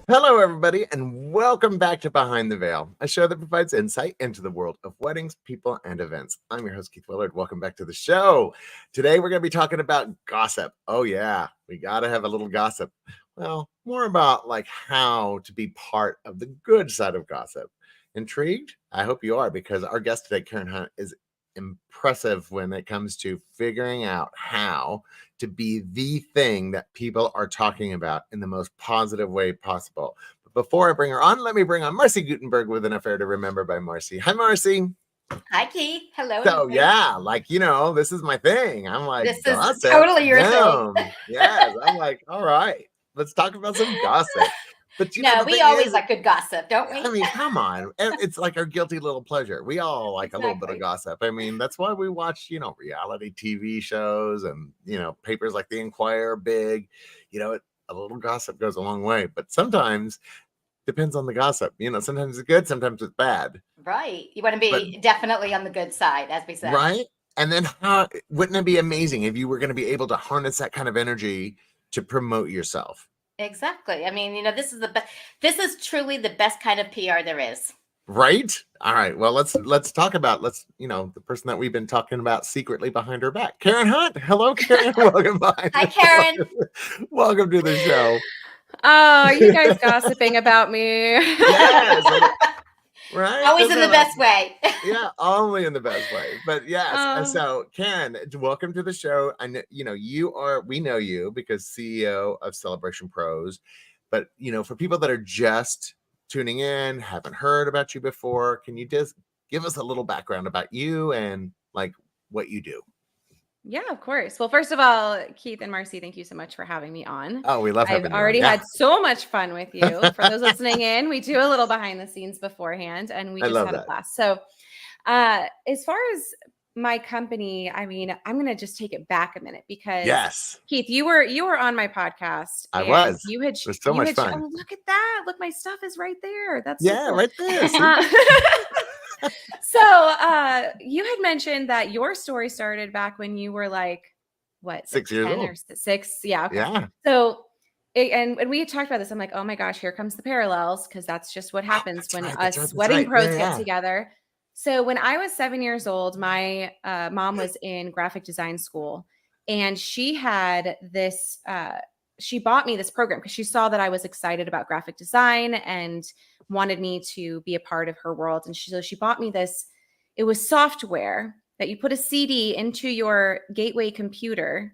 Hello, everybody, and welcome back to Behind the Veil, a show that provides insight into the world of weddings, people, and events. I'm your host, Keith Willard. Welcome back to the show. Today, we're going to be talking about gossip. Oh, yeah, we got to have a little gossip. Well, more about like how to be part of the good side of gossip. Intrigued? I hope you are, because our guest today, Carin Hunt, is impressive when it comes to figuring out how to be the thing that people are talking about in the most positive way possible. But before I bring her on, let me bring on Marcy Gutenberg with an affair to remember by Marcy. Hi, Marcy. Hi, Keith. Hello. So everybody. yeah, like this is my thing. I'm like, This gossip. is totally your Yum. thing. Yes, I'm like, all right, let's talk about some gossip. But no, we always like good gossip, don't we? I mean, come on. It's like our guilty little pleasure. We all like a little bit of gossip. I mean, that's why we watch, reality TV shows and, papers like The Inquirer, Big, a little gossip goes a long way. But sometimes depends on the gossip. Sometimes it's good, sometimes it's bad. Right. You want to be definitely on the good side, as we said. Right. And then wouldn't it be amazing if you were going to be able to harness that kind of energy to promote yourself? Exactly. I mean, this is this is truly the best kind of PR there is. Right. All right. Well, let's talk about the person that we've been talking about secretly behind her back, Carin Hunt. Hello, Carin. Welcome by. Hi, Carin. Welcome to the show. Oh, you guys gossiping about me? Yes. Right. Always in the best way. Yeah, only in the best way. But yes. So Carin, welcome to the show. I know we know you because CEO of Celebration Pros. But for people that are just tuning in, haven't heard about you before, can you just give us a little background about you and like what you do? Yeah, of course. Well, first of all, Keith and Marcy, thank you so much for having me on. Oh, we love having you. I've already had so much fun with you. For those listening in, we do a little behind the scenes beforehand, and we just had a blast. So as far as my company, I mean, I'm going to just take it back a minute because Keith, you were on my podcast. I was. You had it was so much fun. Oh, look at that. Look, my stuff is right there. That's so cool. Right there. So you had mentioned that your story started back when you were like, what, 6 years old? Or 6? Yeah. Okay. Yeah. So, and we had talked about this. I'm like, oh my gosh, here comes the parallels, because that's just what happens when us wedding pros get together. So when I was 7 years old, my mom was in graphic design school, and she had this. She bought me this program because she saw that I was excited about graphic design and wanted me to be a part of her world. And so she bought me this. It was software that you put a CD into your gateway computer.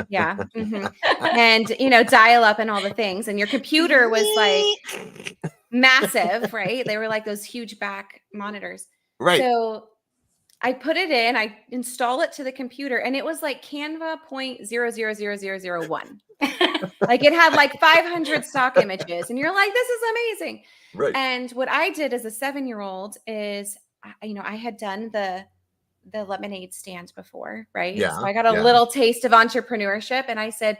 Yeah. Mm-hmm. And, dial up and all the things. And your computer was like massive, right? They were like those huge back monitors. Right. So I put it in, I install it to the computer, and it was like Canva 0.000001. Like it had like 500 stock images, and you're like, this is amazing. Right. And what I did as a 7-year-old is, I had done the lemonade stand before, right? Yeah. So I got a little taste of entrepreneurship, and I said,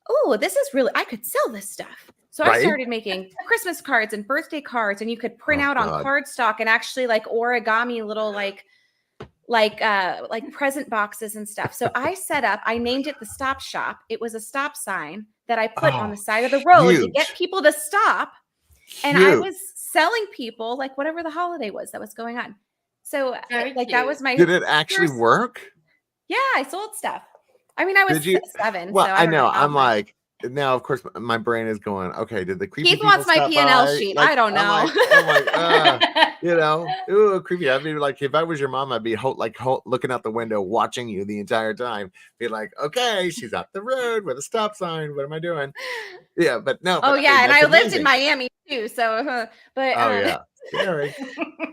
oh, this is really, I could sell this stuff. So I started making Christmas cards and birthday cards, and you could print out on cardstock and actually like origami little like present boxes and stuff. So I named it the Stop Shop. It was a stop sign that I put on the side of the road to get people to stop. And I was selling people like whatever the holiday was that was going on. So that was my. Did it actually work? Yeah, I sold stuff. I mean, I was 7. Well, so I know. I'm like, now, of course, my brain is going, okay, did the creepy Keith wants my P&L sheet. Like, I don't know. Ooh, creepy. I'd be like, if I was your mom, I'd be looking out the window, watching you the entire time. Be like, okay, she's out the road with a stop sign. What am I doing? Yeah, but no. Oh, yeah. And I lived in Miami too. So, but. Oh, yeah. Scary.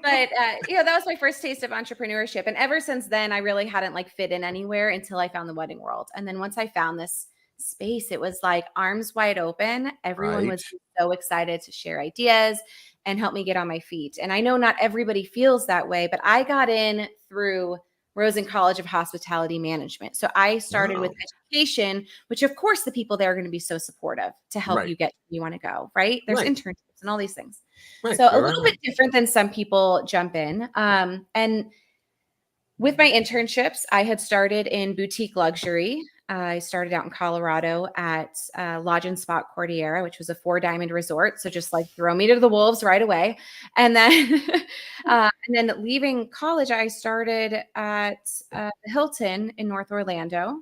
But, that was my first taste of entrepreneurship. And ever since then, I really hadn't fit in anywhere until I found the wedding world. And then once I found this space, it was like arms wide open. Everyone was so excited to share ideas and help me get on my feet. And I know not everybody feels that way, but I got in through Rosen College of Hospitality Management. So I started with education, which of course the people there are going to be so supportive to help you get where you want to go, right? There's internships and all these things. So a little bit different than some people jump in. And with my internships, I had started in boutique luxury. I started out in Colorado at Lodge and Spot Cordillera, which was a 4-diamond resort. So just like throw me to the wolves right away. And then, and then leaving college, I started at the Hilton in North Orlando.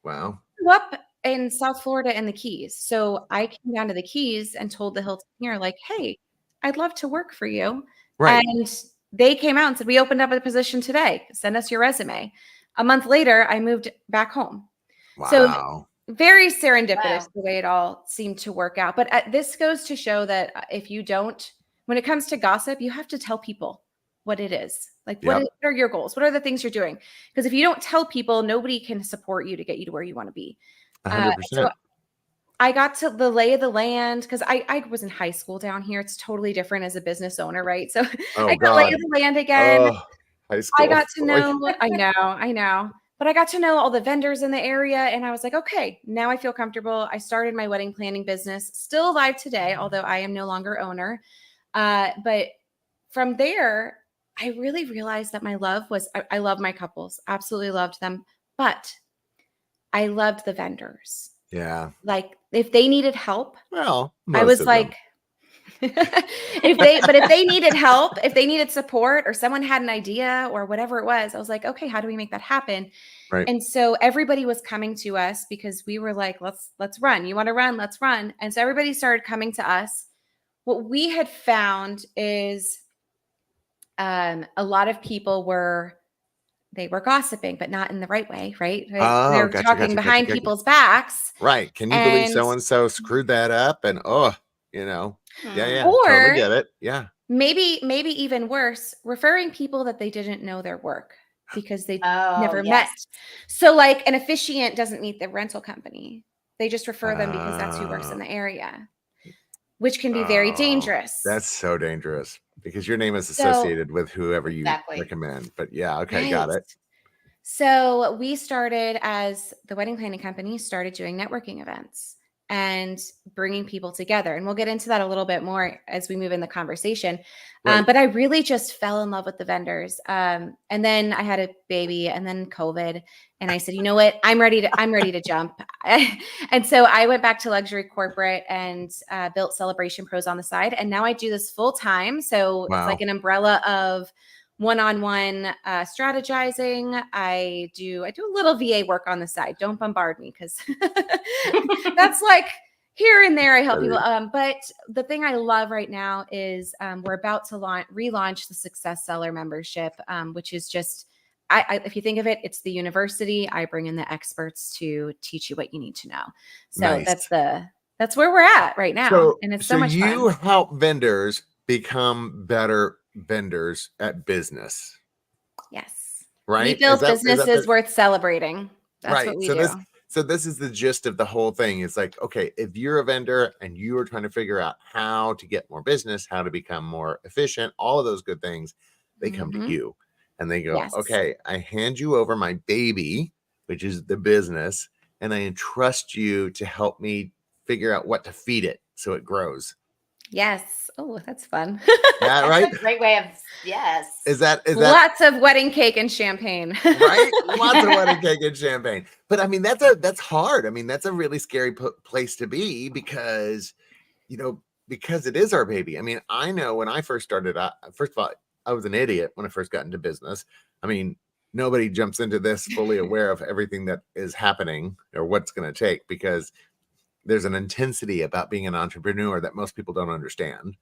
Wow. Grew up in South Florida and the Keys. So I came down to the Keys and told the Hilton here, like, hey, I'd love to work for you. Right. And they came out and said, we opened up a position today. Send us your resume. A month later, I moved back home. Wow. So very serendipitous Wow. the way it all seemed to work out. But this goes to show that if you don't, when it comes to gossip, you have to tell people what it is. Like, what are your goals? What are the things you're doing? Because if you don't tell people, nobody can support you to get you to where you want to be. 100%. So I got to the lay of the land because I was in high school down here. It's totally different as a business owner, right? So Oh, I got lay of the land again. Oh, high school. I got to know, I know. But I got to know all the vendors in the area and I was like, okay, now I feel comfortable. I started my wedding planning business, still alive today, although I am no longer owner. But from there, I really realized that my love was, I love my couples, absolutely loved them, but I loved the vendors. Yeah. Like if they needed help, Well, I was like, if they needed help, if they needed support or someone had an idea or whatever it was, I was like, okay, how do we make that happen? Right. And so everybody was coming to us because we were like, let's run. You want to run? Let's run. And so everybody started coming to us. What we had found is a lot of people were gossiping, but not in the right way, right? Oh, They're gotcha, talking behind people's backs. Right. Can you believe so-and-so screwed that up? And yeah. Or totally get it. Yeah. Maybe even worse, referring people that they didn't know their work because they never met. So like an officiant doesn't meet the rental company. They just refer them because that's who works in the area, which can be very dangerous. That's so dangerous because your name is associated with whoever you recommend. But yeah, okay, right. Got it. So we started as the wedding planning company, started doing networking events and bringing people together. And we'll get into that a little bit more as we move in the conversation. Right. But I really just fell in love with the vendors. And then I had a baby and then COVID. And I said, you know what? I'm ready to jump. And so I went back to luxury corporate and built Celebration Pros on the side. And now I do this full time. So It's like an umbrella of one-on-one strategizing. I do a little VA work on the side. Don't bombard me because that's like here and there I help people. But the thing I love right now is we're about to relaunch the Success Seller membership, which is just, if you think of it, it's the university. I bring in the experts to teach you what you need to know. So nice. that's where we're at right now. And it's so much fun. You help vendors become better vendors at business. Yes. Right. We build businesses worth celebrating. That's what we do. So this is the gist of the whole thing. It's like, okay, if you're a vendor and you are trying to figure out how to get more business, how to become more efficient, all of those good things, they come to you and they go, okay, I hand you over my baby, which is the business, and I entrust you to help me figure out what to feed it so it grows. Yes. Oh, that's fun. Yeah, right. That's a great way of Is that lots of wedding cake and champagne? Right, lots of wedding cake and champagne. But I mean, that's hard. I mean, that's a really scary place to be because it is our baby. I mean, I know when I first started out, first of all, I was an idiot when I first got into business. I mean, nobody jumps into this fully aware of everything that is happening or what's going to take because there's an intensity about being an entrepreneur that most people don't understand.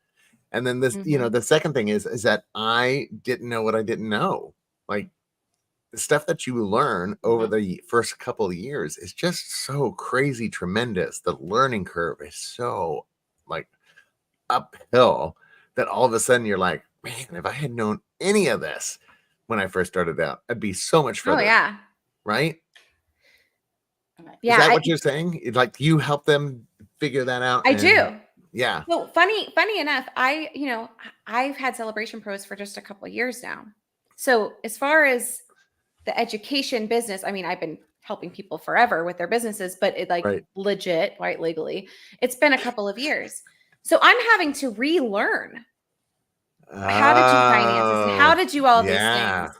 And then this, the second thing is that I didn't know what I didn't know. Like the stuff that you learn over the first couple of years is just so crazy tremendous. The learning curve is so like uphill that all of a sudden you're like, man, if I had known any of this when I first started out, I'd be so much further. Oh yeah. Right? Yeah. Is that what you're saying? Like you help them figure that out? I do. Yeah. So funny enough, I've had Celebration Pros for just a couple of years now. So as far as the education business, I mean, I've been helping people forever with their businesses, but it legit, right, legally, it's been a couple of years. So I'm having to relearn how to do finances and how to do all these things.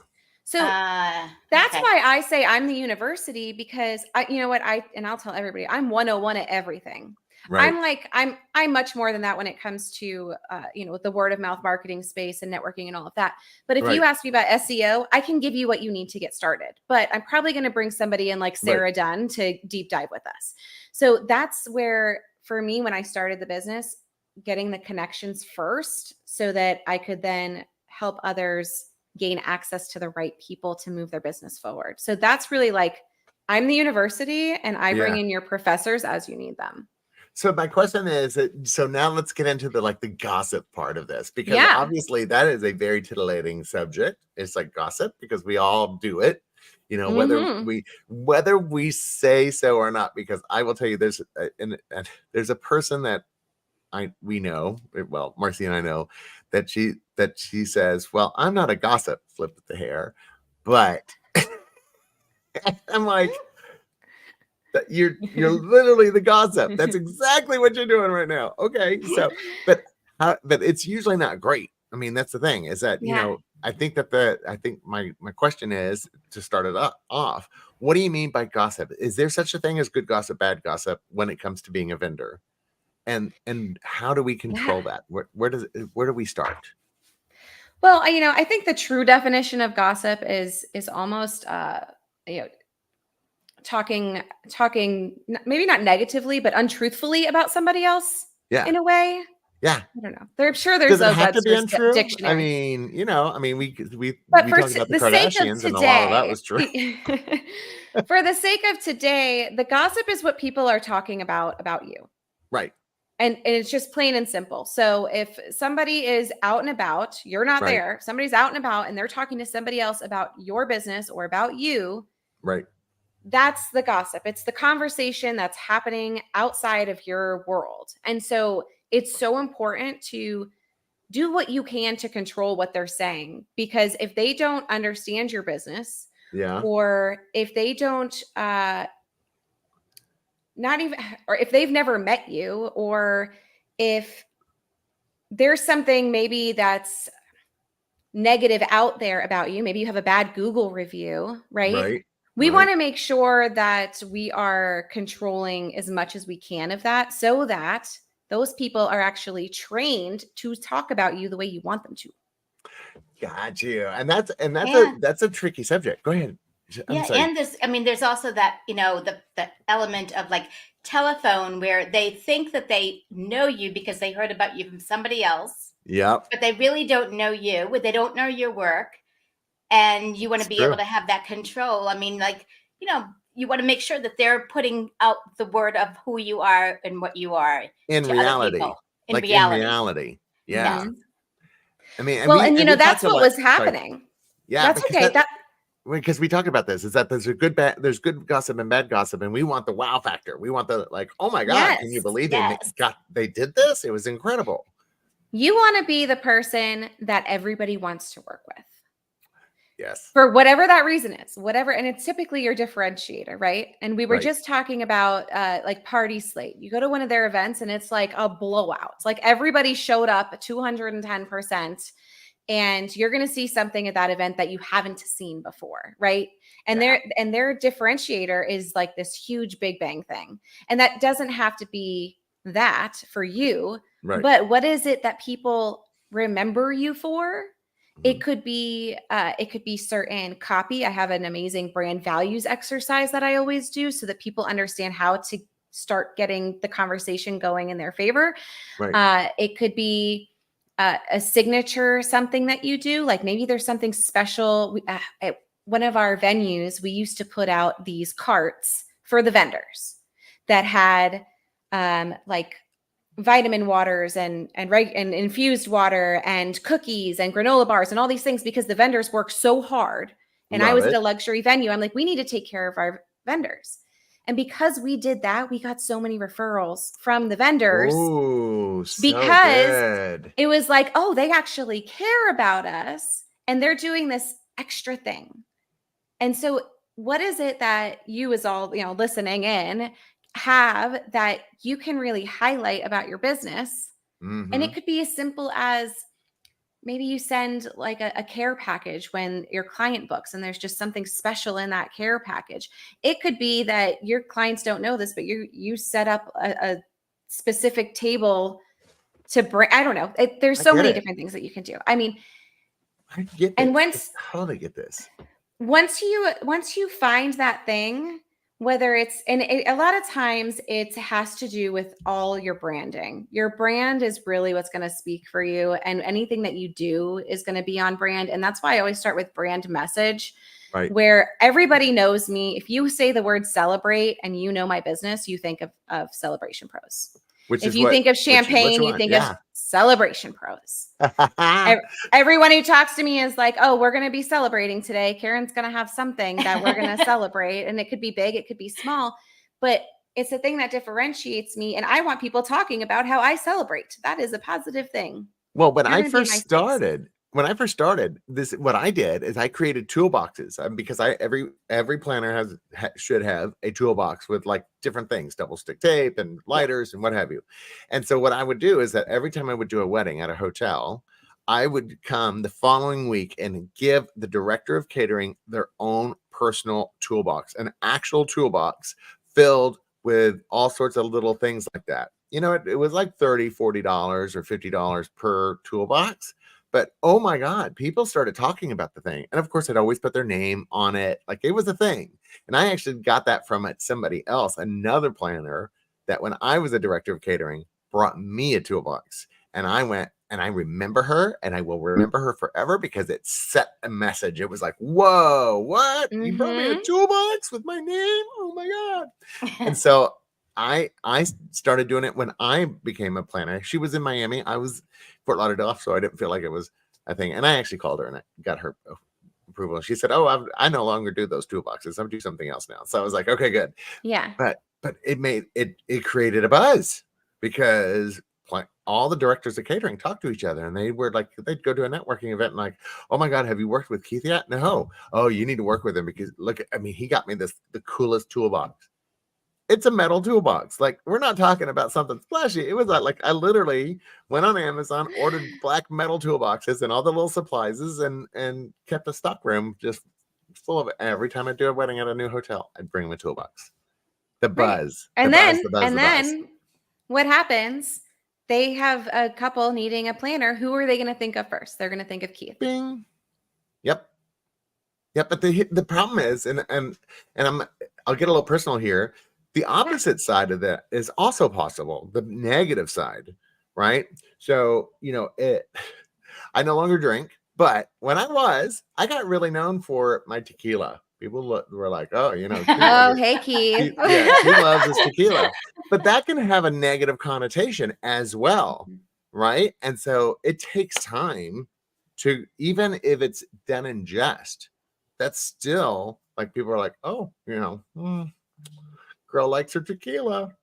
So that's Okay. why I say I'm the university, because you know what, I'll tell everybody, I'm 101 at everything. Right. I'm much more than that when it comes to the word of mouth marketing space and networking and all of that. But if you ask me about SEO, I can give you what you need to get started. But I'm probably going to bring somebody in like Sarah Dunn to deep dive with us. So that's where, for me, when I started the business, getting the connections first so that I could then help others gain access to the right people to move their business forward. So that's really like, I'm the university and I bring in your professors as you need them. So my question is, so now let's get into the gossip part of this, because obviously that is a very titillating subject. It's like gossip because we all do it, whether we say so or not. Because I will tell you, there's a person that we know, well, Marcy and I know, that she says, well, I'm not a gossip, flip the hair, but I'm like, you're literally the gossip. That's exactly what you're doing right now. Okay. So, but it's usually not great. I mean, that's the thing, is that, I think my question is, to start it off, what do you mean by gossip? Is there such a thing as good gossip, bad gossip when it comes to being a vendor? And how do we control that? Where do we start? Well, I think the true definition of gossip is almost, talking maybe not negatively, but untruthfully about somebody else in a way. Yeah. I don't know. I'm sure there's Does it have to be untrue? dictionary. I mean, we but for talked about the sake of Kardashians, today, and a lot of that was true. For the sake of today, the gossip is what people are talking about you. Right. And it's just plain and simple. So if somebody is out and about, you're not there, somebody's out and about and they're talking to somebody else about your business or about you. Right. That's the gossip. It's the conversation that's happening outside of your world. And so it's so important to do what you can to control what they're saying, because if they don't understand your business, or if they don't, or if they've never met you, or if there's something maybe that's negative out there about you, maybe you have a bad Google review, right? We want to make sure that we are controlling as much as we can of that, so that those people are actually trained to talk about you the way you want them to. Got you. And that's a tricky subject. Go ahead. And there's also that, the element of like telephone, where they think that they know you because they heard about you from somebody else. Yep. But they really don't know you. They don't know your work. And you want to be able to have that control. I mean, you want to make sure that they're putting out the word of who you are and what you are in reality. In reality. Yeah. Yes. I mean, that's what was happening. Sorry. Yeah, that's okay. Because we talked about this, is that there's good gossip and bad gossip, and we want the wow factor. We want the oh my God, can you believe they did this? It was incredible. You want to be the person that everybody wants to work with. Yes. For whatever that reason is, and it's typically your differentiator, right? And we were just talking about Party Slate. You go to one of their events and it's like a blowout. It's like everybody showed up 210%, and you're going to see something at that event that you haven't seen before, right? And their differentiator is like this huge Big Bang thing. And that doesn't have to be that for you, but what is it that people remember you for? It could be certain copy. I have an amazing brand values exercise that I always do so that people understand how to start getting the conversation going in their favor. It could be a signature, something that you do. Like maybe there's something special. At one of our venues, we used to put out these carts for the vendors that had vitamin waters and infused water and cookies and granola bars and all these things, because the vendors work so hard. And I was at a luxury venue. I'm like, we need to take care of our vendors. And because we did that, we got so many referrals from the vendors. Ooh, so because good. It was like, oh, they actually care about us and they're doing this extra thing. And so what is it that you, as all, listening in, have that you can really highlight about your business? And it could be as simple as maybe you send like a care package when your client books and there's just something special in that care package. It could be that your clients don't know this, but you set up a specific table to bring, I don't know. There's so many different things that you can do. I mean, I get it. And I totally get this. Once you find that thing, whether it's, a lot of times it has to do with all your branding. Your brand is really what's going to speak for you, and anything that you do is going to be on brand. And that's why I always start with brand message, right? Where everybody knows me. If you say the word celebrate and you know my business, you think of Celebration Pros. If you think of champagne, you think of Celebration Pros. Everyone who talks to me is like, oh, we're going to be celebrating today. Karen's going to have something that we're going to celebrate. And it could be big, it could be small, but it's a thing that differentiates me. And I want people talking about how I celebrate. That is a positive thing. Well, when I first started this, what I did is I created toolboxes, because every planner should have a toolbox with like different things, double stick tape and lighters and what have you. And so what I would do is that every time I would do a wedding at a hotel, I would come the following week and give the director of catering their own personal toolbox, an actual toolbox filled with all sorts of little things like that. You know, it was like $30, $40 or $50 per toolbox. But oh my God, people started talking about the thing. And of course, I'd always put their name on it. Like it was a thing. And I actually got that from somebody else, another planner, that when I was a director of catering, brought me a toolbox. And I went, and I remember her, and I will remember her forever because it set a message. It was like, whoa, what? Mm-hmm. You brought me a toolbox with my name? Oh my God. And so I started doing it when I became a planner. She was in Miami. I was Fort Lauderdale, so I didn't feel like it was a thing. And I actually called her and I got her approval. And she said, oh, I no longer do those toolboxes. I'm doing something else now. So I was like, okay, good. Yeah. But it created a buzz because all the directors of catering talked to each other, and they were like, they'd go to a networking event and like, oh my God, have you worked with Keith yet? No. Oh, you need to work with him because look, he got me the coolest toolbox. It's a metal toolbox. Like, we're not talking about something splashy. It was like I literally went on Amazon, ordered black metal toolboxes and all the little supplies, and kept a stock room just full of it. Every time I do a wedding at a new hotel, I'd bring the toolbox. The buzz. And then what happens? They have a couple needing a planner. Who are they going to think of first? They're going to think of Keith. Bing. Yep. But the problem is, and I'll get a little personal here. The opposite side of that is also possible. The negative side, right? So, I no longer drink, but when I got really known for my tequila. People were like, oh, hey, Keith. He loves his tequila. But that can have a negative connotation as well, right? And so it takes time to, even if it's done in jest, that's still like, people are like, oh, girl likes her tequila.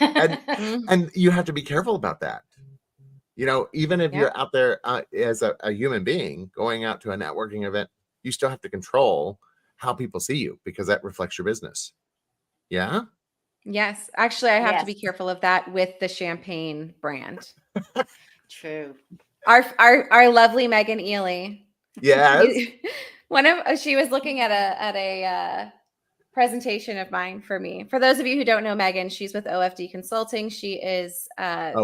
and you have to be careful about that. Even if you're out there as a human being going out to a networking event, you still have to control how people see you because that reflects your business. Yeah. Yes. Actually, I have to be careful of that with the champagne brand. True. Our lovely Megan Ely. Yes. She was looking at a presentation of mine for me. For those of you who don't know Megan, she's with OFD Consulting. She is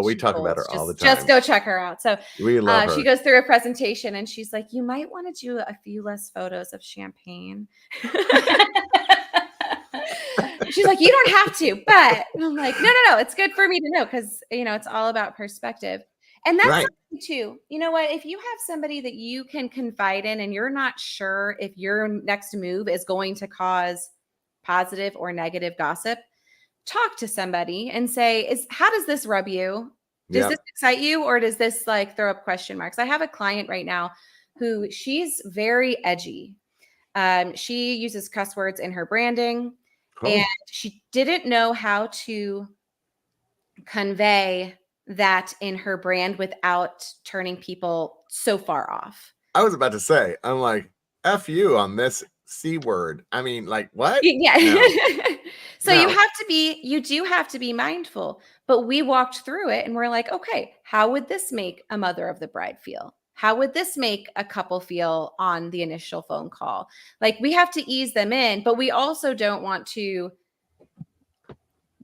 we talk about her all the time. Just go check her out. So we love her. She goes through a presentation and she's like, you might want to do a few less photos of champagne. She's like, you don't have to, but I'm like, no, it's good for me to know because it's all about perspective. And that's something too. You know what? If you have somebody that you can confide in and you're not sure if your next move is going to cause positive or negative gossip, talk to somebody and say, how does this rub you? Does this excite you, or does this like throw up question marks? I have a client right now who she's very edgy. She uses cuss words in her branding, and she didn't know how to convey that in her brand without turning people so far off. I was about to say, I'm like, F you on this C word. I mean, like, what? Yeah. No. So you do have to be mindful, but we walked through it and we're like, okay, how would this make a mother of the bride feel? How would this make a couple feel on the initial phone call? Like, we have to ease them in, but we also don't want to,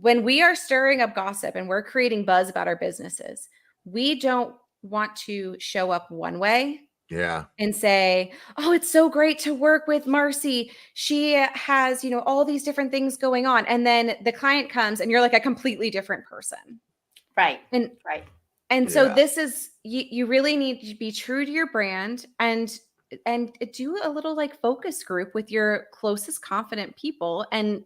when we are stirring up gossip and we're creating buzz about our businesses, we don't want to show up one way. Yeah. And say, oh, it's so great to work with Marcy. She has, all these different things going on. And then the client comes and you're like a completely different person. Right. And so this is, you really need to be true to your brand and do a little like focus group with your closest confident people and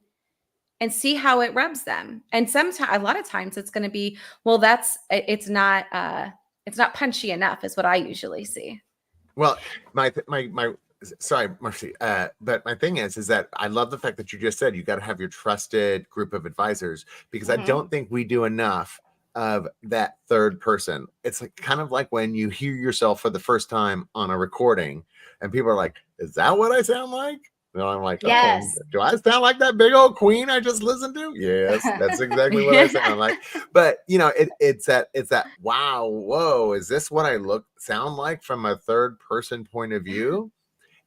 see how it rubs them. And sometimes, a lot of times it's going to be, well, it's not punchy enough is what I usually see. Well, sorry, Marcy. But my thing is that I love the fact that you just said you got to have your trusted group of advisors, because I don't think we do enough of that third person. It's like kind of like when you hear yourself for the first time on a recording and people are like, is that what I sound like? And I'm like, yes. Oh, do I sound like that big old queen I just listened to? Yes, that's exactly what I sound like. But it's that wow, whoa, is this what I sound like from a third person point of view?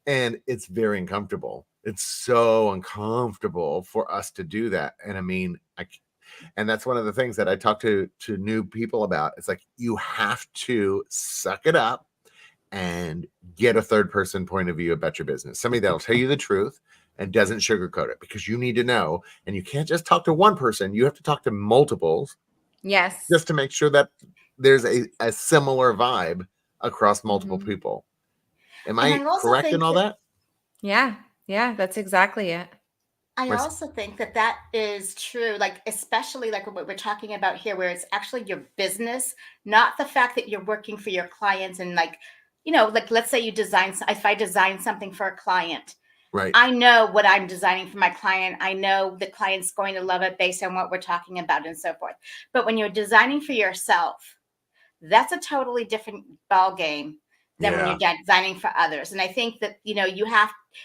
And it's very uncomfortable. It's so uncomfortable for us to do that. And I mean, and that's one of the things that I talk to new people about. It's like, you have to suck it up and get a third person point of view about your business. Somebody that'll tell you the truth and doesn't sugarcoat it, because you need to know, and you can't just talk to one person. You have to talk to multiples. Yes. Just to make sure that there's a similar vibe across multiple people. Am I correct in all that? Yeah. Yeah. That's exactly it. I also think that is true, like, especially like what we're talking about here, where it's actually your business, not the fact that you're working for your clients. And like, like, let's say if I design something for a client, right? I know what I'm designing for my client. I know the client's going to love it based on what we're talking about and so forth. But when you're designing for yourself, that's a totally different ball game than when you're designing for others. And I think that,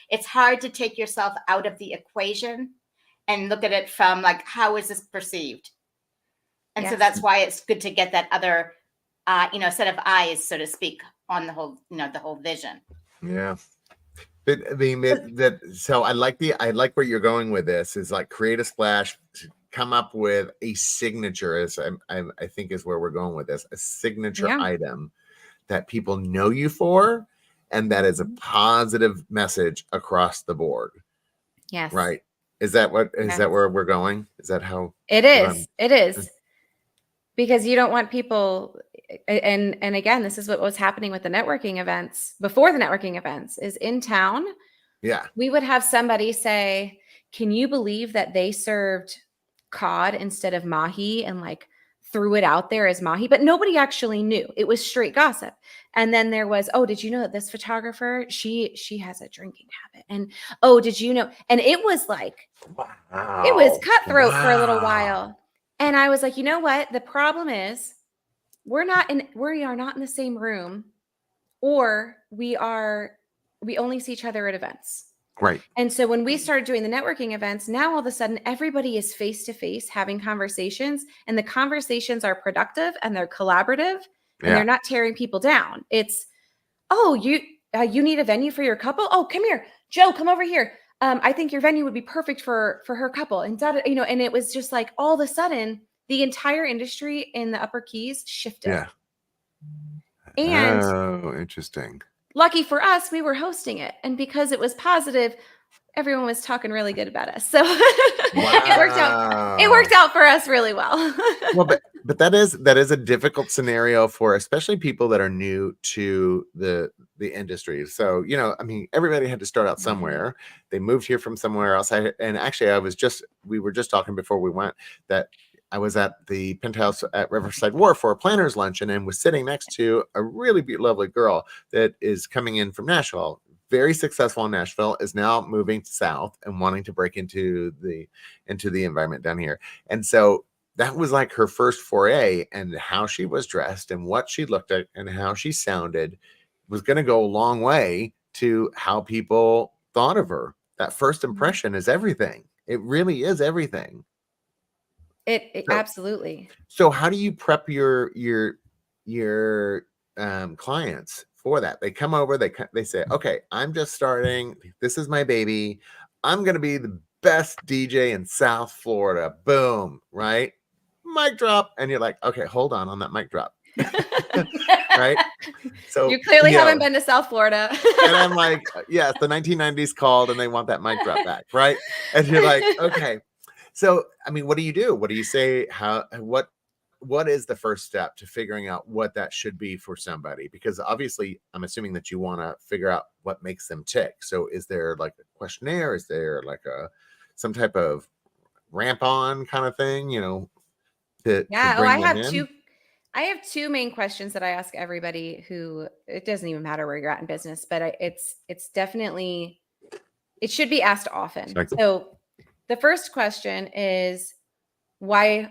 it's hard to take yourself out of the equation and look at it from like, how is this perceived? And so that's why it's good to get that other, set of eyes, so to speak, on the whole, the whole vision. Yeah. But I mean, so I like where you're going with this, is like create a splash, come up with a signature, as I think is where we're going with this, a signature item that people know you for, and that is a positive message across the board. Yes. Right. Is that where we're going? Is that how it is? It is. Because you don't want people, and again, this is what was happening with the networking events. Before the networking events is in town. Yeah. We would have somebody say, can you believe that they served cod instead of mahi, and like threw it out there as mahi, but nobody actually knew. It was straight gossip. And then there was, oh, did you know that this photographer, she has a drinking habit? And oh, did you know? And it was like, wow, it was cutthroat for a little while. And I was like, you know what? The problem is we are not in the same room, or we only see each other at events. Right. And so when we started doing the networking events, now all of a sudden everybody is face to face having conversations, and the conversations are productive and they're collaborative, and they're not tearing people down. It's, oh, you need a venue for your couple? Oh, come here, Joe, come over here. I think your venue would be perfect for her couple. And and it was just like, all of a sudden the entire industry in the Upper Keys shifted. Yeah. And interesting. Lucky for us, we were hosting it. And because it was positive, everyone was talking really good about us. So it worked out for us really well. Well, but that is a difficult scenario for especially people that are new to the industry. So, I mean, everybody had to start out somewhere. They moved here from somewhere else. We were just talking before we went that I was at the penthouse at Riverside Wharf for a planners luncheon, and was sitting next to a really lovely girl that is coming in from Nashville, very successful in Nashville, is now moving south and wanting to break into the environment down here. And so that was like her first foray, and how she was dressed and what she looked like and how she sounded was going to go a long way to how people thought of her. That first impression is everything. It really is everything. It absolutely. So how do you prep your clients for that. They come over, they say, okay, I'm just starting. This is my baby. I'm going to be the best DJ in South Florida. Boom. Right. Mic drop. And you're like, okay, hold on that mic drop. Right. So you clearly haven't been to South Florida. And I'm like, yes, the 1990s called and they want that mic drop back. Right. And you're like, okay. So, I mean, what do you do? What do you say? What is the first step to figuring out what that should be for somebody? Because obviously I'm assuming that you want to figure out what makes them tick. So is there like a questionnaire? Is there like some type of ramp on kind of thing, to bring them in? I have two main questions that I ask everybody who, it doesn't even matter where you're at in business, but it's definitely, it should be asked often. Exactly. So the first question is why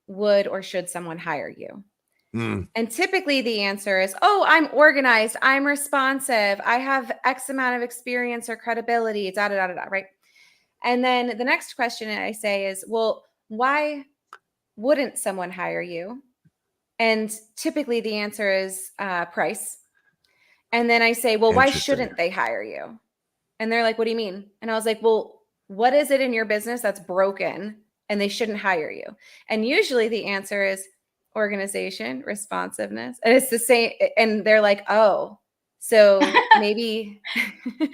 would or should someone hire you? And typically the answer is, oh, I'm organized, I'm responsive, I have X amount of experience or credibility, right? And then the next question I say is, well, why wouldn't someone hire you? And typically the answer is price. And then I say, well, why shouldn't they hire you? And they're like, what do you mean? And I was like, well, what is it in your business that's broken and they shouldn't hire you? And usually the answer is organization, responsiveness. And it's the same. And they're like, oh, so maybe.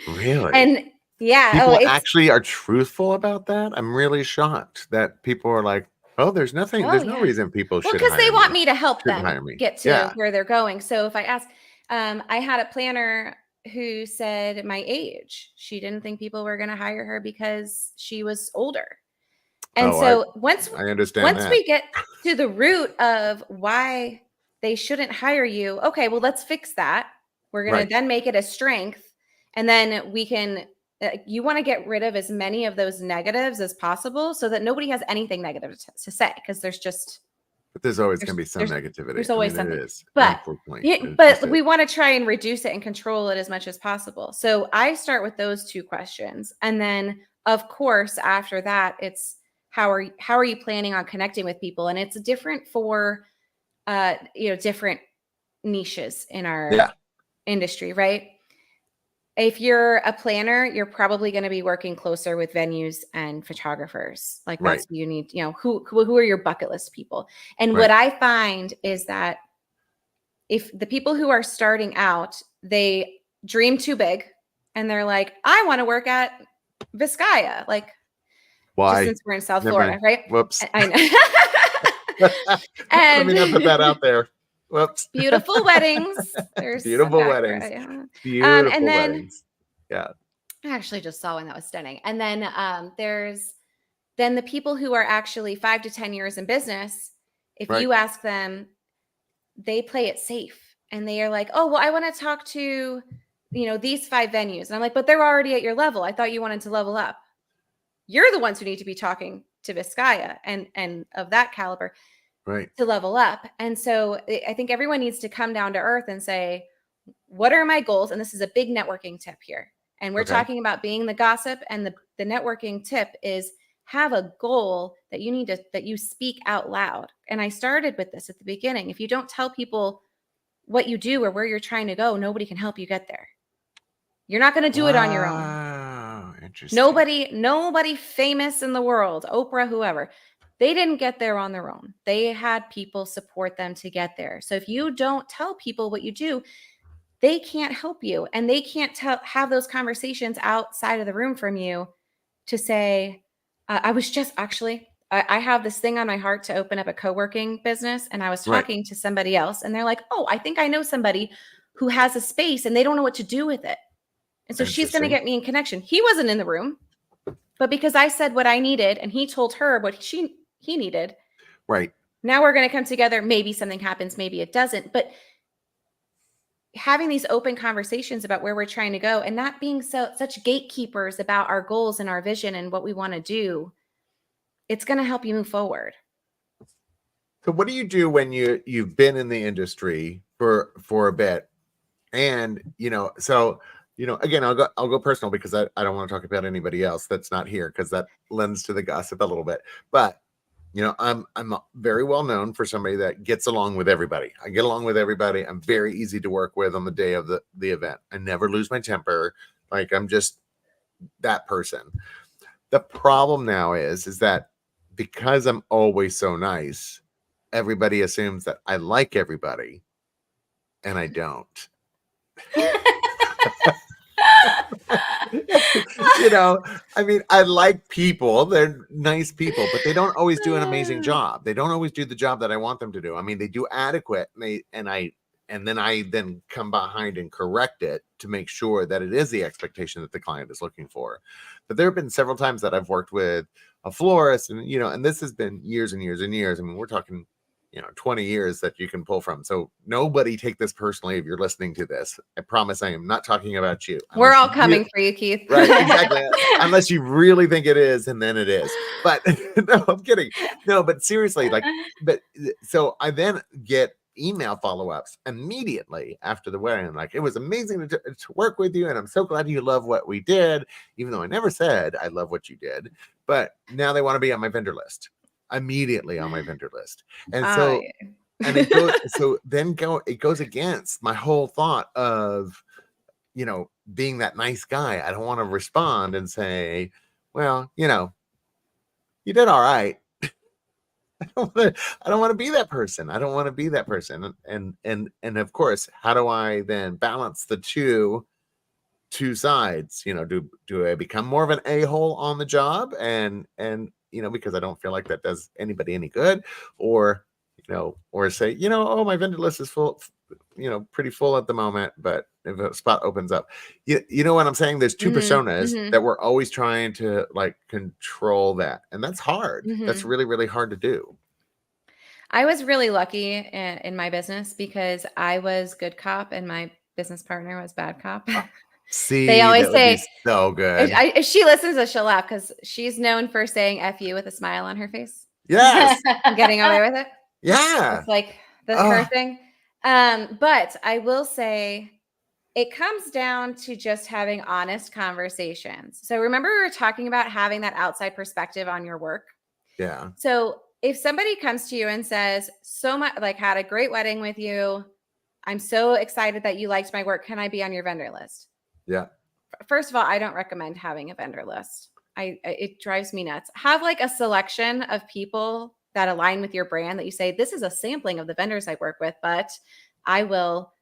Really? And yeah. People actually are truthful about that. I'm really shocked that people are like, oh, there's no reason people should hire me. Because they want me to help them get to where they're going. So if I ask, I had a planner who said my age. She didn't think people were going to hire her because she was older. And once we get to the root of why they shouldn't hire you, okay, well, let's fix that. We're going to then make it a strength. And then we can, you want to get rid of as many of those negatives as possible so that nobody has anything negative to say, because there's always going to be some negativity. There's always something. But we want to try and reduce it and control it as much as possible. So I start with those two questions. And then, of course, after that, it's how are you planning on connecting with people? And it's different for, different niches in our industry, right? If you're a planner, you're probably going to be working closer with venues and photographers. Like that's what you need, who are your bucket list people? And what I find is that if the people who are starting out, they dream too big and they're like, I want to work at Vizcaya. Like, just since we're in South Florida, right? Whoops. I know. And let me not put that out there. Whoops. Beautiful weddings. There's beautiful weddings. Beautiful and then, weddings. Yeah. I actually just saw one that was stunning. And then there's the people who are actually 5 to 10 years in business. If you ask them, they play it safe. And they are like, oh, well, I want to talk to, these 5 venues. And I'm like, but they're already at your level. I thought you wanted to level up. You're the ones who need to be talking to Vizcaya and of that caliber. Right. To level up. And so I think everyone needs to come down to earth and say, what are my goals? And this is a big networking tip here. And we're talking about being the gossip, and the networking tip is have a goal that you speak out loud. And I started with this at the beginning. If you don't tell people what you do or where you're trying to go, nobody can help you get there. You're not going to do it on your own. Interesting. Nobody famous in the world, Oprah, whoever, they didn't get there on their own. They had people support them to get there. So if you don't tell people what you do, they can't help you, and they can't have those conversations outside of the room from you to say, I have this thing on my heart to open up a co-working business. And I was talking to somebody else and they're like, oh, I think I know somebody who has a space and they don't know what to do with it. And so she's going to get me in connection. He wasn't in the room, but because I said what I needed and he told her what he needed. Right. Now we're going to come together. Maybe something happens, maybe it doesn't. But having these open conversations about where we're trying to go and not being such gatekeepers about our goals and our vision and what we want to do, it's going to help you move forward. So what do you do when you've been in the industry for a bit? And, again, I'll go personal because I don't want to talk about anybody else that's not here, because that lends to the gossip a little bit. But I'm very well known for somebody that gets along with everybody. I get along with everybody. I'm very easy to work with on the day of the event. I never lose my temper. Like, I'm just that person. The problem now is that because I'm always so nice, everybody assumes that I like everybody, and I don't. I mean, I like people. They're nice people, but they don't always do an amazing job. They don't always do the job that I want them to do. I mean, they do adequate, and then I come behind and correct it to make sure that it is the expectation that the client is looking for. But there have been several times that I've worked with a florist, and and this has been years and years and years. I mean, we're talking 20 years that you can pull from. So nobody take this personally if you're listening to this. I promise I am not talking about you. We're all coming for you, Keith. Right, exactly. Unless you really think it is, and then it is. But no, I'm kidding. No, but seriously, so I then get email follow-ups immediately after the wedding. I'm like, it was amazing to work with you, and I'm so glad you love what we did, even though I never said I love what you did. But now they want to be on my vendor list. Immediately on my vendor list. And so and it goes against my whole thought of being that nice guy. I don't want to respond and say, well, you did all right. I don't want to be that person. I don't want to be that person. And of course, how do I then balance the two sides? Do I become more of an a-hole on the job and because I don't feel like that does anybody any good, or say, oh, my vendor list is full, pretty full at the moment, but if a spot opens up, you know what I'm saying? There's two personas that we're always trying to control that. And that's hard. That's really, really hard to do. I was really lucky in my business because I was good cop and my business partner was bad cop. See, they always say so good. If she listens, she'll laugh because she's known for saying F you with a smile on her face. Yes. And getting away with it. Yeah. It's like her thing. But I will say it comes down to just having honest conversations. So remember we were talking about having that outside perspective on your work. Yeah. So if somebody comes to you and says, so much, had a great wedding with you, I'm so excited that you liked my work. Can I be on your vendor list? Yeah. First of all, I don't recommend having a vendor list. It drives me nuts. Have a selection of people that align with your brand that you say, this is a sampling of the vendors I work with, but I will,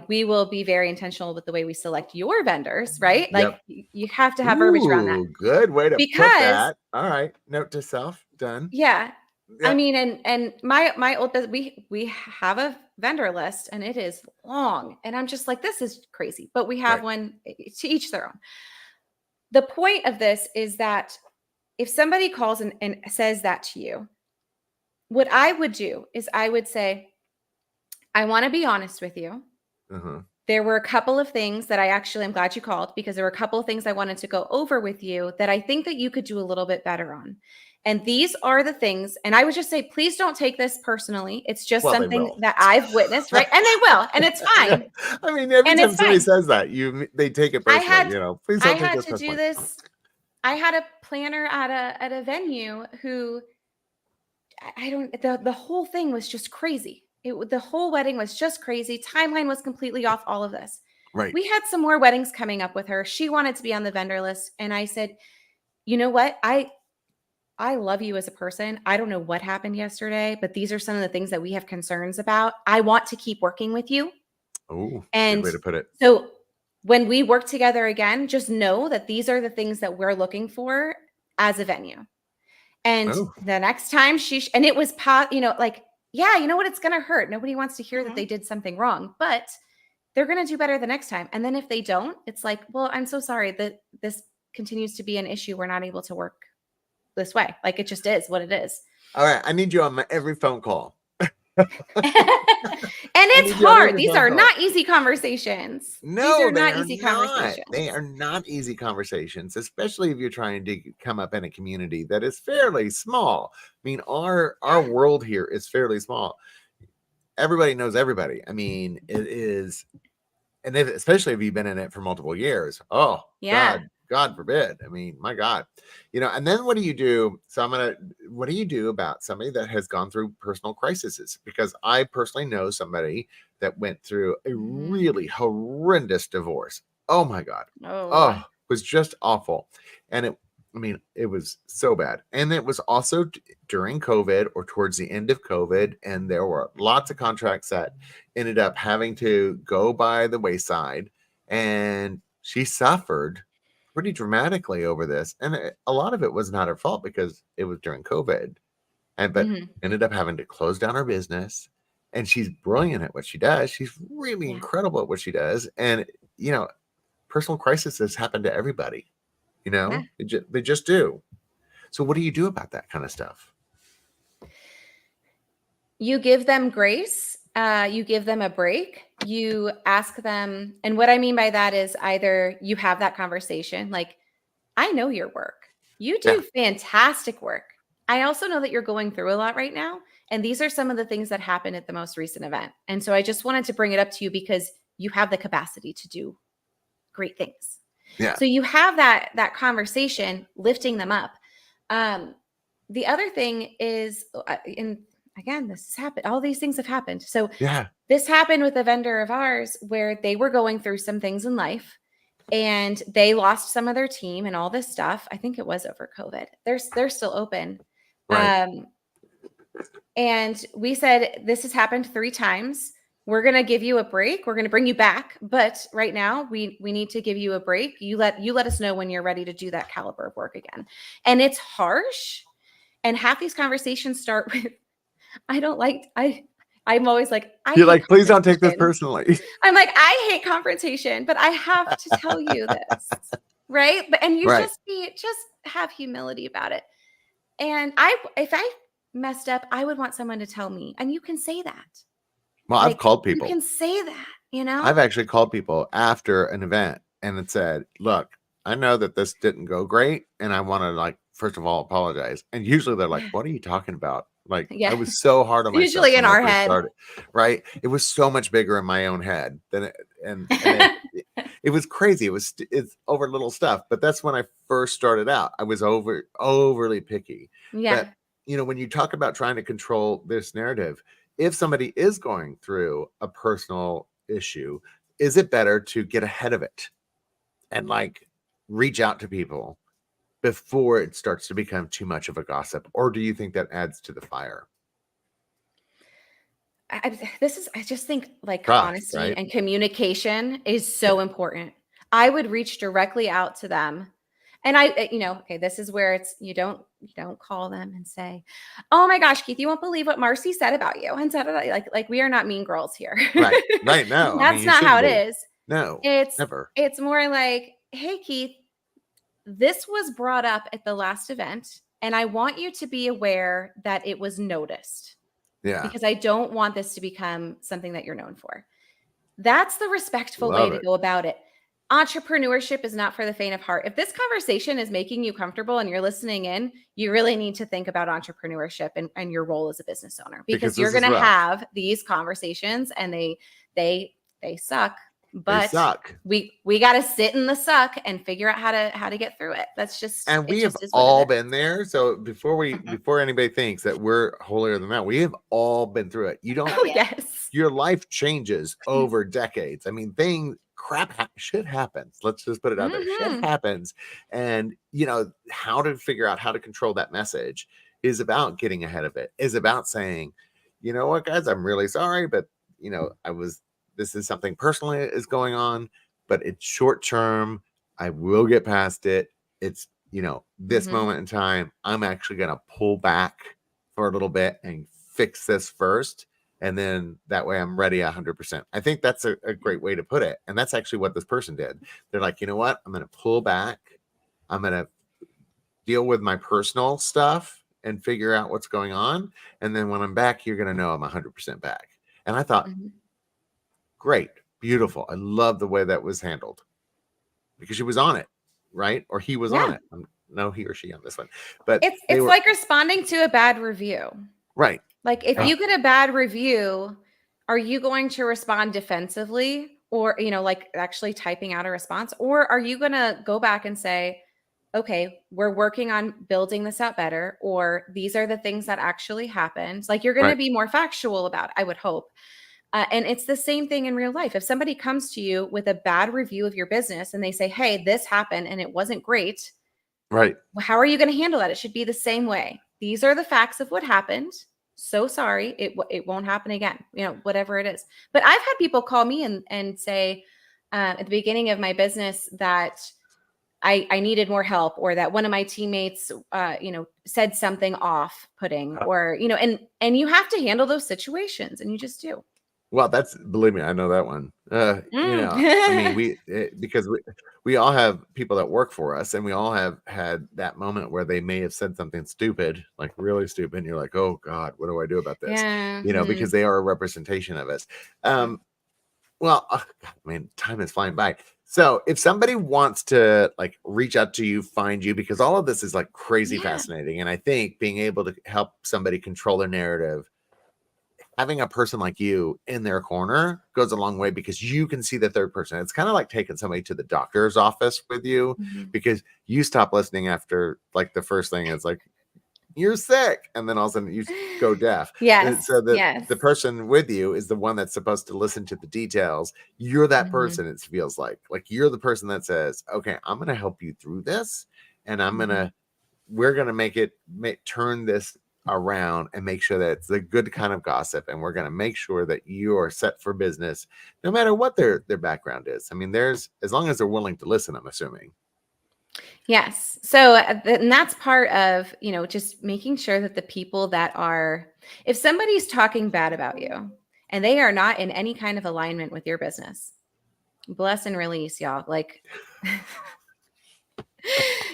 we will be very intentional with the way we select your vendors, right? You have to have verbiage around that. Good way to put that. All right. Note to self, done. Yeah. I mean, and my old business, we have a vendor list and it is long. And I'm just like, this is crazy. But we have one, to each their own. The point of this is that if somebody calls and says that to you, what I would do is I would say, I want to be honest with you. There were a couple of things that I'm glad you called, because there were a couple of things I wanted to go over with you that I think that you could do a little bit better on. And these are the things, and I would just say, please don't take this personally. It's just something that I've witnessed, right? And they will, and it's fine. I mean, every time somebody says that, they take it personally. Please don't take this personally. I had to do this. I had a planner at a venue who the whole thing was just crazy. The whole wedding was just crazy. Timeline was completely off, all of this. Right. We had some more weddings coming up with her. She wanted to be on the vendor list. And I said, you know what? I love you as a person. I don't know what happened yesterday, but these are some of the things that we have concerns about. I want to keep working with you. Oh, and good way to put it. So when we work together again, just know that these are the things that we're looking for as a venue. And the next time and it was, yeah, you know what? It's going to hurt. Nobody wants to hear that they did something wrong, but they're going to do better the next time. And then if they don't, it's like, well, I'm so sorry that this continues to be an issue. We're not able to work this way. It just is what it is. All right. I need you on every phone call. And it's hard. These are not easy conversations. No, these are not easy conversations. They are not easy conversations, especially if you're trying to come up in a community that is fairly small. I mean, our world here is fairly small. Everybody knows everybody. I mean, it is, and especially if you've been in it for multiple years. Oh, yeah. God forbid. I mean, my God, and then what do you do? So what do you do about somebody that has gone through personal crises? Because I personally know somebody that went through a really horrendous divorce. Oh my God. Oh, it was just awful. And it was so bad. And it was also during COVID or towards the end of COVID. And there were lots of contracts that ended up having to go by the wayside. And she suffered pretty dramatically over this. And a lot of it was not her fault because it was during COVID. But ended up having to close down her business. And she's brilliant at what she does. She's really incredible at what she does. And, personal crises happen to everybody. They just do. So what do you do about that kind of stuff? You give them grace. You give them a break. You ask them. And what I mean by that is either you have that conversation, like, I know your work. You do fantastic work. I also know that you're going through a lot right now. And these are some of the things that happened at the most recent event. And so I just wanted to bring it up to you because you have the capacity to do great things. Yeah. So you have that conversation, lifting them up. The other thing is, again, this has happened. All these things have happened. So this happened with a vendor of ours where they were going through some things in life and they lost some of their team and all this stuff. I think it was over COVID. They're still open. Right. And we said, this has happened 3 times. We're going to give you a break. We're going to bring you back. But right now we need to give you a break. You let us know when you're ready to do that caliber of work again. And it's harsh. And half these conversations start with, I'm always like, you're like, please don't take this personally. I'm like, I hate confrontation, but I have to tell you this. Right. And you just have humility about it. And if I messed up, I would want someone to tell me. And you can say that. Well, I've called people. You can say that, I've actually called people after an event and it said, look, I know that this didn't go great. And I want to first of all, apologize. And usually they're like, what are you talking about? I was so hard on myself. Usually in our head. Right. It was so much bigger in my own head than it was crazy. It's over little stuff. But that's when I first started out. I was overly picky. Yeah. But, when you talk about trying to control this narrative, if somebody is going through a personal issue, is it better to get ahead of it and reach out to people before it starts to become too much of a gossip? Or do you think that adds to the fire? I just think Trust, honesty right? and communication is so important. I would reach directly out to them. And this is where it's, you don't call them and say, oh my gosh, Keith, you won't believe what Marcy said about you. And like we are not mean girls here. Right. No, that's not how it is. No, it's never. It's more like, hey, Keith, this was brought up at the last event. And I want you to be aware that it was noticed. Yeah. Because I don't want this to become something that you're known for. That's the respectful way to go about it. Entrepreneurship is not for the faint of heart. If this conversation is making you comfortable and you're listening in, you really need to think about entrepreneurship and your role as a business owner, because you're going to have these conversations and they suck, but we got to sit in the suck and figure out how to get through it. That's just, and we have all been there. So before anybody thinks that we're holier than that, we have all been through it. You don't, your life changes over decades. I mean, shit happens. Let's just put it out there. Shit happens. And, how to figure out how to control that message is about getting ahead of it, is about saying, you know what, guys, I'm really sorry, but, this is something personally is going on, but it's short term. I will get past it. It's, this moment in time, I'm actually going to pull back for a little bit and fix this first. And then that way I'm ready 100%. I think that's a great way to put it. And that's actually what this person did. They're like, you know what? I'm going to pull back. I'm going to deal with my personal stuff and figure out what's going on. And then when I'm back, you're going to know I'm 100% back. And I thought, great, beautiful. I love the way that was handled because she was on it, right? Or he was on it. No, he or she on this one. But it's like responding to a bad review. Right. Like if you get a bad review, are you going to respond defensively or, like actually typing out a response? Or are you going to go back and say, okay, we're working on building this out better, or these are the things that actually happened. Like you're going to be more factual about it, I would hope. And it's the same thing in real life. If somebody comes to you with a bad review of your business and they say, hey, this happened and it wasn't great. Right. How are you going to handle that? It should be the same way. These are the facts of what happened. So sorry. It won't happen again, whatever it is. But I've had people call me and say at the beginning of my business that I needed more help, or that one of my teammates, said something off-putting, or, and you have to handle those situations, and you just do. Well, believe me, I know that one. I mean, because we all have people that work for us, and we all have had that moment where they may have said something stupid, like really stupid. And you're like, oh God, what do I do about this? Yeah. Because they are a representation of us. Well, I mean, time is flying by. So if somebody wants to like reach out to you, find you, because all of this is like crazy fascinating. And I think being able to help somebody control their narrative, having a person like you in their corner goes a long way, because you can see the third person. It's kind of like taking somebody to the doctor's office with you, because you stop listening after like the first thing is like, you're sick. And then all of a sudden you go deaf. Yes. So the person with you is the one that's supposed to listen to the details. You're that person. It feels like you're the person that says, okay, I'm going to help you through this. And we're going to turn this around and make sure that it's the good kind of gossip. And we're going to make sure that you are set for business, no matter what their background is. I mean, as long as they're willing to listen, I'm assuming. Yes. So, and that's part of, just making sure that the people that if somebody's talking bad about you and they are not in any kind of alignment with your business, bless and release, y'all. Like,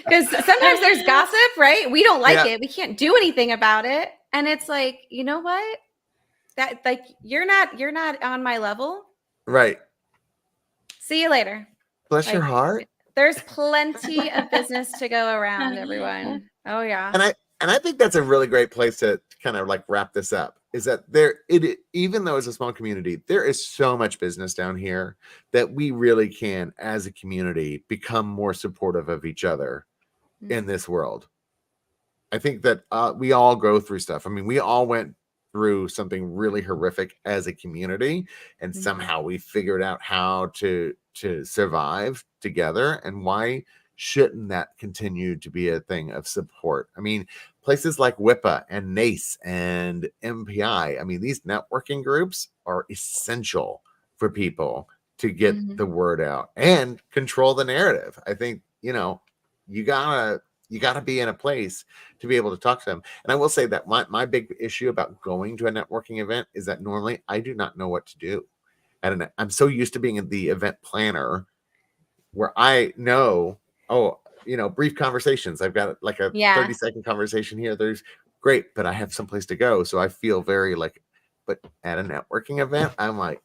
because sometimes there's gossip, right? We don't like it. We can't do anything about it. And it's like, you know what? That like, you're not on my level. Right. See you later. Bless your heart. There's plenty of business to go around, everyone. Oh yeah. And I think that's a really great place to kind of like wrap this up, is that even though it's a small community, there is so much business down here that we really can, as a community, become more supportive of each other in this world. I think that we all go through stuff. I mean, we all went through something really horrific as a community, and somehow we figured out how to survive together. And why shouldn't that continue to be a thing of support? I mean, places like WIPA and NACE and MPI, I mean, these networking groups are essential for people to get the word out and control the narrative. I think, you gotta be in a place to be able to talk to them. And I will say that my big issue about going to a networking event is that normally I do not know what to do. I'm so used to being the event planner, where I know, brief conversations. I've got like a 30-second conversation here. There's great, but I have someplace to go. So I feel very but at a networking event, I'm like,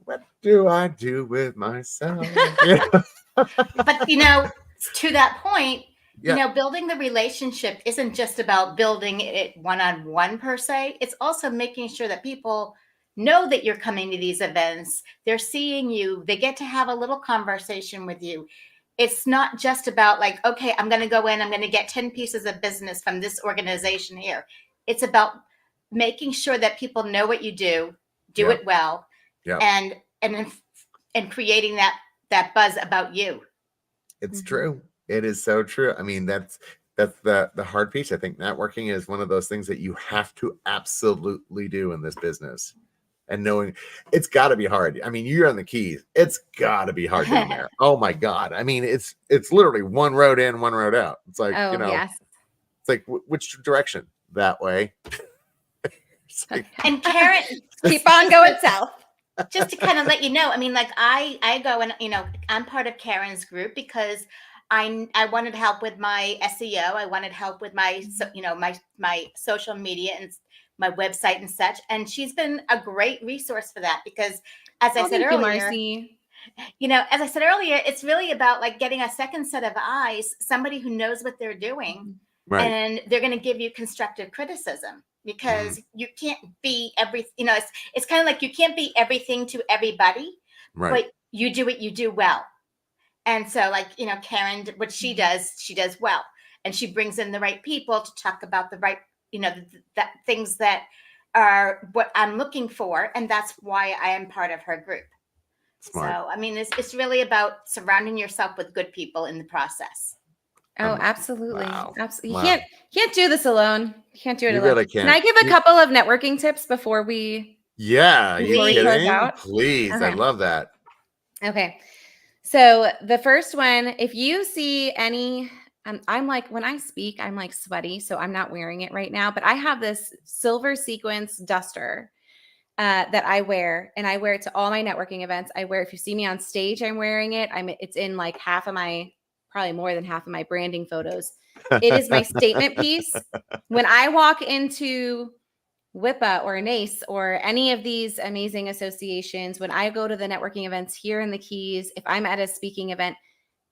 what do I do with myself? But, to that point, building the relationship isn't just about building it one-on-one per se. It's also making sure that people know that you're coming to these events. They're seeing you. They get to have a little conversation with you. It's not just about like, okay, I'm going to go in, I'm going to get 10 pieces of business from this organization here. It's about making sure that people know what you do it well, and creating that buzz about you. It's true. It is so true. I mean, that's the hard piece. I think networking is one of those things that you have to absolutely do in this business. And knowing it's got to be hard. I mean, you're on the Keys. It's got to be hard down there. Oh my God. I mean, it's literally one road in, one road out. It's like, yes. It's like which direction? That way. And Carin, keep on going south. Just to kind of let you know, I mean, like I go and, I'm part of Carin's group because I wanted help with my SEO. I wanted help with my, my social media and my website and such. And she's been a great resource for that, because as I said earlier, as I said earlier, it's really about like getting a second set of eyes, somebody who knows what they're doing, right, and they're going to give you constructive criticism. because you can't be it's kind of like you can't be everything to everybody, Right. but you do what you do well. And so, like, Carin, what she does well. And she brings in the right people to talk about the right, that things that are what I'm looking for. And that's why I am part of her group. Smart. So, I mean, it's really about surrounding yourself with good people in the process. Oh, absolutely. Wow. Absolutely. Wow. You can't do this alone. You can't do it You alone. really can't. Can I give a couple of networking tips before we are you close kidding? out? Please. Okay. I love that. Okay. So the first one, if you see any, I'm like, when I speak, I'm like sweaty, so I'm not wearing it right now, but I have this silver sequence duster that I wear, and I wear it to all my networking events. I wear, if you see me on stage, I'm wearing it. It's in like probably more than half of my branding photos. It is my statement piece. When I walk into WIPA or NACE or any of these amazing associations, when I go to the networking events here in the Keys, if I'm at a speaking event,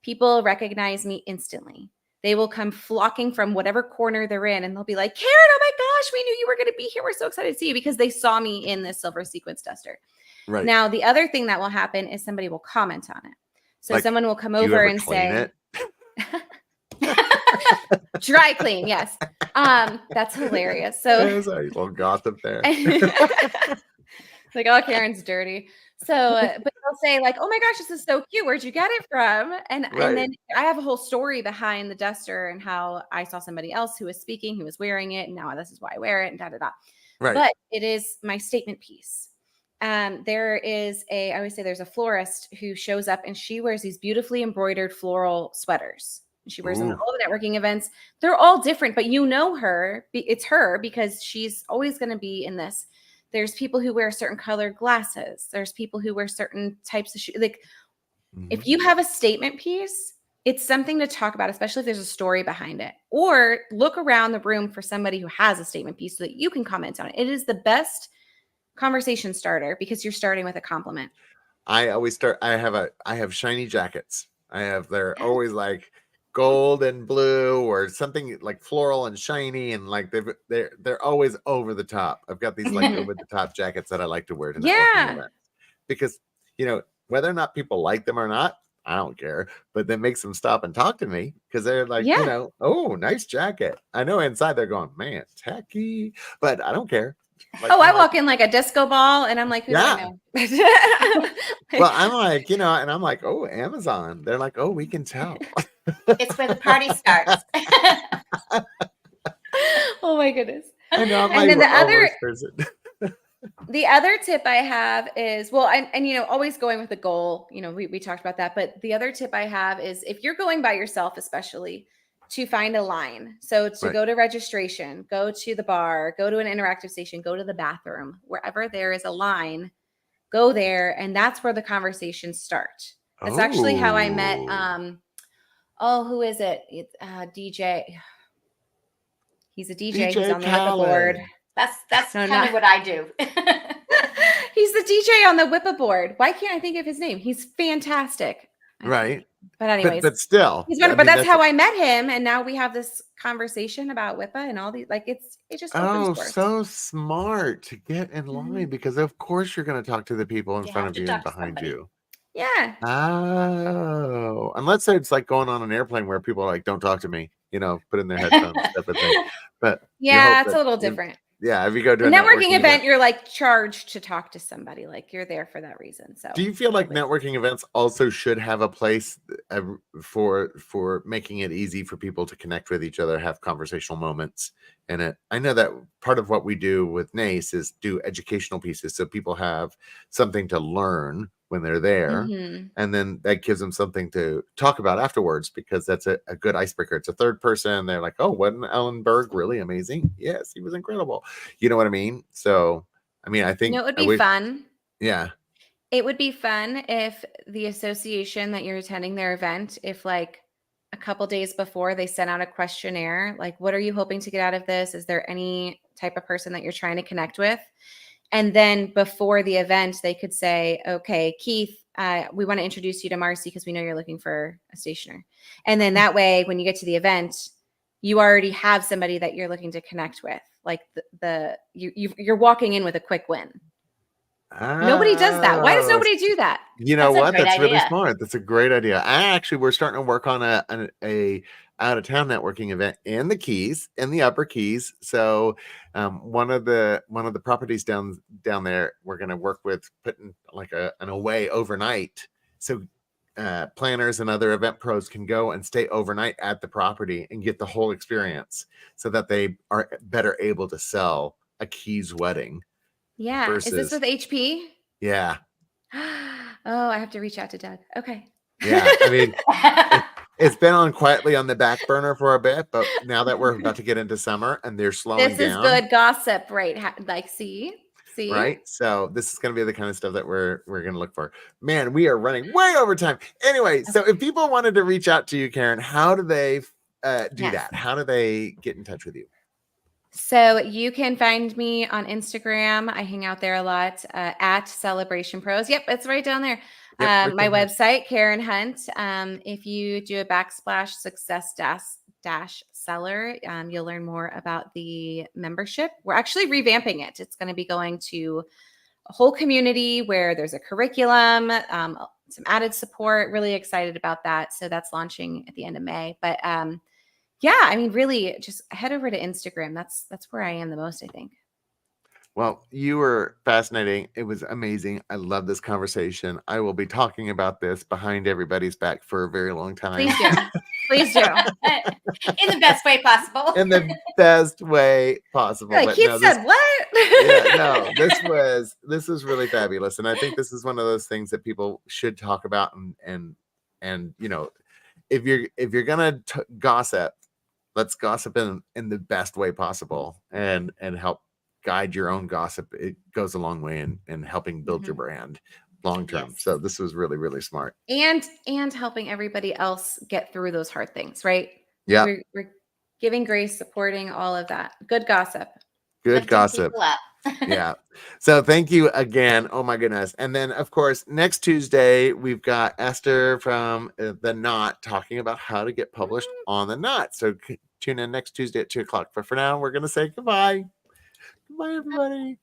people recognize me instantly. They will come flocking from whatever corner they're in, and they'll be like, Carin, oh my gosh, we knew you were going to be here. We're so excited to see you, because they saw me in this silver sequence duster. Right. Now, the other thing that will happen is somebody will comment on it. So Like, someone will come do you over ever and clean say, it? dry clean, yes. That's hilarious. So There's a little gossip there. like, oh, Carin's dirty. So, but they'll say like, oh my gosh, this is so cute. Where'd you get it from? And then I have a whole story behind the duster and how I saw somebody else who was speaking, who was wearing it, and now this is why I wear it, and da da da. Right. But it is my statement piece. I always say there's a florist who shows up, and she wears these beautifully embroidered floral sweaters. She wears them at all the networking events. They're all different, but you know her. It's her because she's always going to be in this. There's people who wear certain colored glasses. There's people who wear certain types of shoes. Like, if you have a statement piece, it's something to talk about, especially if there's a story behind it. Or look around the room for somebody who has a statement piece so that you can comment on it. It is the best conversation starter because you're starting with a compliment. I always start. I have shiny jackets. They're always like gold and blue or something like floral and shiny, and like they're always over the top. I've got these like over the top jackets that I like to wear to networking events, because whether or not people like them or not, I don't care, but that makes them stop and talk to me because they're like, oh, nice jacket. I know inside they're going, man, tacky, but I don't care. Like, I walk in like a disco ball and I'm like, who do I know? Well, I'm like, and I'm like, oh, Amazon. They're like, oh, we can tell. It's where the party starts. Oh my goodness. I know, and then the other tip I have is, always going with a goal. We talked about that, but the other tip I have is, if you're going by yourself, especially, to find a line. So to go to registration, go to the bar, go to an interactive station, go to the bathroom, wherever there is a line, go there. And that's where the conversations start. That's actually how I met, who is it? It's DJ. He's a DJ. He's on the WIPA board. That's kind of what I do. He's the DJ on the WIPA board. Why can't I think of his name? He's fantastic. Right. But anyways, but still, but that's how I met him, and now we have this conversation about WIPA and all these. Like, it just opens doors. So smart to get in line, because of course you're going to talk to the people in front of you and behind you. Yeah. Oh, unless it's like going on an airplane where people are like, "Don't talk to me," put in their headphones, type of thing. But yeah, it's a little different. Yeah, if you go to a networking event, you're like charged to talk to somebody. Like, you're there for that reason. So, do you feel like networking events also should have a place for making it easy for people to connect with each other, have conversational moments in it? I know that part of what we do with NACE is do educational pieces, so people have something to learn when they're there, and then that gives them something to talk about afterwards, because that's a good icebreaker. It's a third person. They're like, oh, wasn't Alan Berg really amazing? Yes, he was incredible. You know what I mean? So, I mean, I think it would be fun. Yeah. It would be fun if the association that you're attending their event, if like a couple days before they sent out a questionnaire, like, what are you hoping to get out of this? Is there any type of person that you're trying to connect with? And then before the event, they could say, okay, Keith, we want to introduce you to Marcy because we know you're looking for a stationer. And then that way, when you get to the event, you already have somebody that you're looking to connect with. like you're walking in with a quick win. Nobody does that. Why does nobody do that? You know what? That's really idea. smart. That's a great idea. We're starting to work on a out of town networking event in the Keys, in the Upper Keys. So one of the properties down there, we're going to work with putting like an away overnight. So planners and other event pros can go and stay overnight at the property and get the whole experience, so that they are better able to sell a Keys wedding. Yeah. Is this with HP? Yeah. Oh, I have to reach out to Doug. Okay. Yeah. I mean, it's been on quietly on the back burner for a bit, but now that we're about to get into summer and they're slowing down. This is good gossip, right? Like, see? Right. So this is going to be the kind of stuff that we're going to look for. Man, we are running way over time. Anyway, so if people wanted to reach out to you, Carin, how do they do that? How do they get in touch with you? So you can find me on Instagram. I hang out there a lot at Celebration Pros. Yep, it's right down there. Yep, my website, Carin Hunt. If you do a / success dash seller, you'll learn more about the membership. We're actually revamping it. It's going to be going to a whole community where there's a curriculum, some added support. Really excited about that. So that's launching at the end of May. But yeah, I mean, really, just head over to Instagram. That's where I am the most, I think. Well, you were fascinating. It was amazing. I love this conversation. I will be talking about this behind everybody's back for a very long time. Please do. Please do. In the best way possible. In the best way possible. Like Keith said, what? Yeah, no, this was really fabulous. And I think this is one of those things that people should talk about. And you know, if you're gonna gossip, let's gossip in the best way possible and help guide your own gossip. It goes a long way in helping build your brand long term. Yes. So this was really, really smart. And helping everybody else get through those hard things, right? Yeah. We're giving grace, supporting all of that. Good gossip. Good gossip. Yeah. So thank you again. Oh my goodness. And then of course, next Tuesday, we've got Esther from The Knot talking about how to get published on The Knot. So tune in next Tuesday at 2:00. But for now, we're going to say goodbye. Goodbye, everybody.